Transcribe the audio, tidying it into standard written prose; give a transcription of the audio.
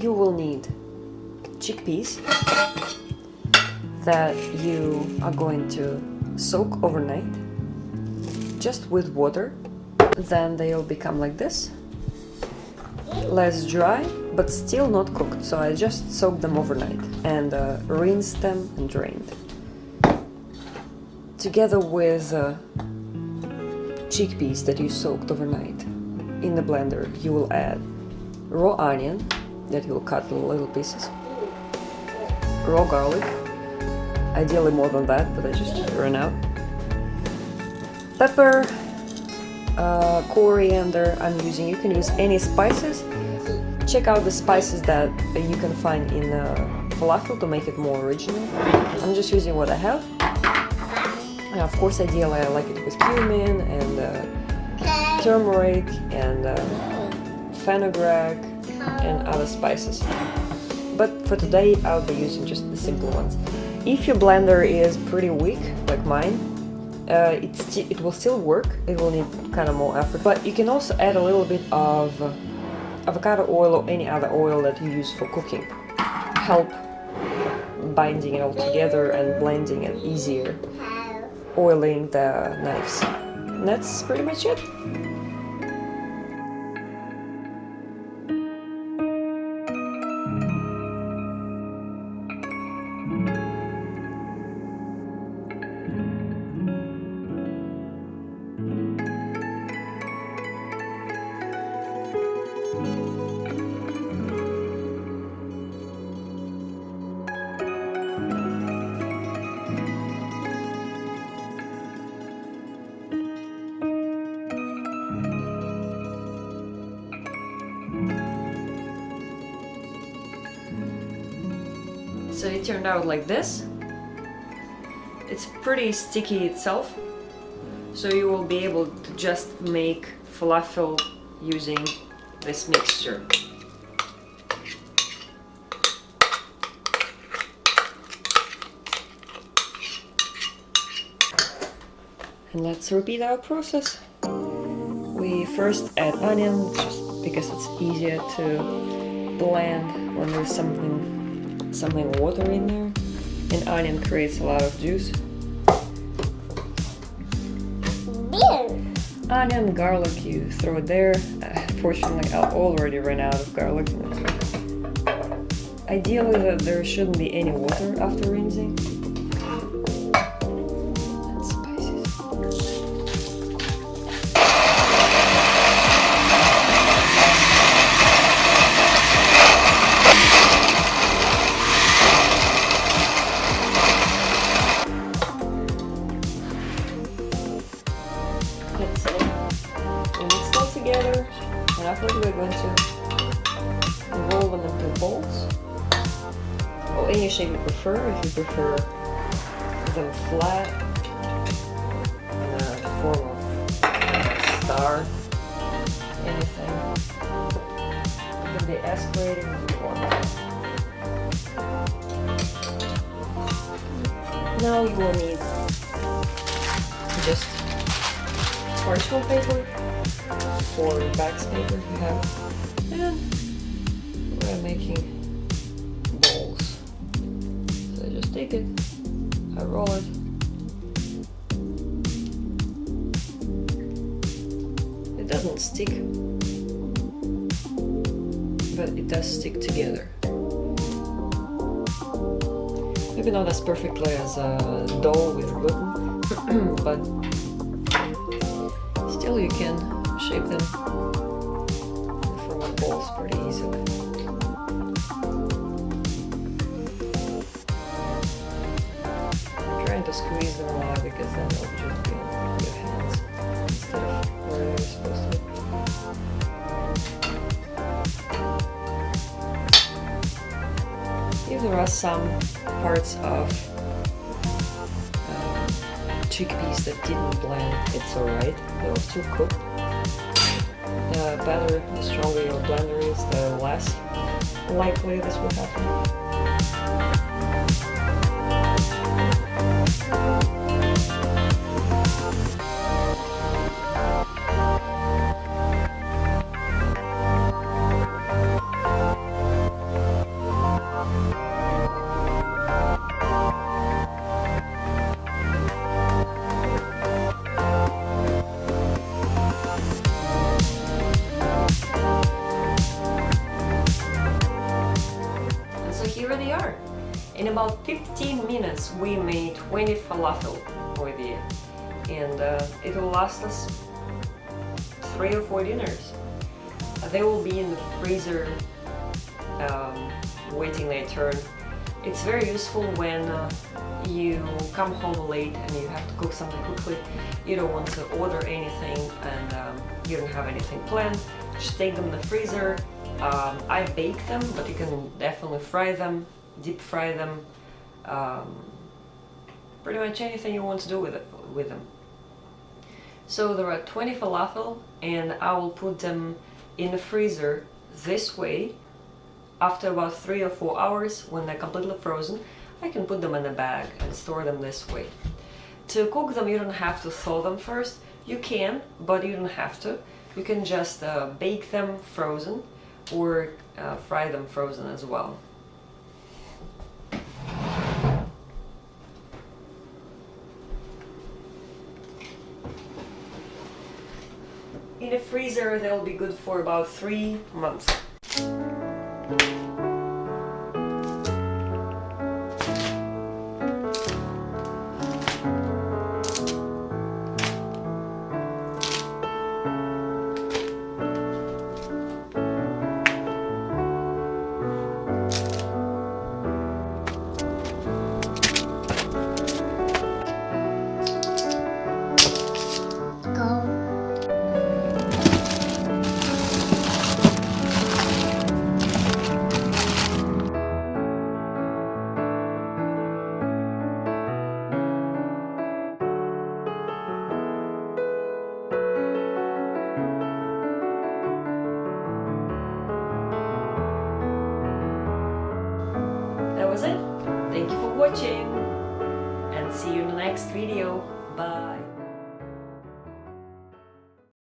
you will need chickpeas that you are going to soak overnight just with water. Then they'll become like this, less dry but still not cooked, so I just soaked them overnight and rinsed them and drained. Together with chickpeas that you soaked overnight, in the blender you will add raw onion that you'll cut in little pieces, raw garlic, ideally more than that, but I just ran out, pepper, coriander I'm using. You can use any spices. Check out the spices that you can find in falafel to make it more original. I'm just using what I have. And of course, ideally I like it with cumin and turmeric and fenugreek and other spices. But for today I'll be using just the simple ones. If your blender is pretty weak, like mine, it will still work. It will need kind of more effort, but you can also add a little bit of avocado oil or any other oil that you use for cooking. Help binding it all together and blending it easier, oiling the knives. And that's pretty much it. So it turned out like this. It's pretty sticky itself, so you will be able to just make falafel using this mixture. And let's repeat our process. We first add onion, just because it's easier to blend when there's something water in there, and onion creates a lot of juice. Onion, garlic, you throw it there. Fortunately, I already ran out of garlic. Ideally, there shouldn't be any water after rinsing. And spices. That's it. We mix it all together, and after we're going to roll them into balls, or any shape you prefer. If you prefer them flat, in the form of a star, anything. It can be aspirated if you want. Now you will need just parchment paper or wax paper if you have, and we're making balls. So I just take it, I roll it, it doesn't stick, but it does stick together. Maybe not as perfectly as a dough with gluten, but still you can shape them and form balls pretty easily. I'm trying to squeeze them a lot because then they'll just be on your hands instead of where they're supposed to be. If there are some parts of chickpeas that didn't blend, it's alright, they'll still cook. Better, the stronger your blender is, the less likely this will happen. about 15 minutes we made 20 falafel for the and it will last us 3 or 4 dinners. They will be in the freezer waiting their turn. It's very useful when you come home late and you have to cook something quickly. You don't want to order anything and you don't have anything planned. Just take them in the freezer. I bake them, but you can definitely fry them, deep fry them, pretty much anything you want to do with them. So there are 20 falafel and I will put them in the freezer this way. After about 3 or 4 hours, when they're completely frozen, I can put them in a bag and store them this way. To cook them, you don't have to thaw them first. You can, but you don't have to. You can just bake them frozen or fry them frozen as well. In the freezer, they'll be good for about 3 months. That was it. Thank you for watching and see you in the next video. Bye.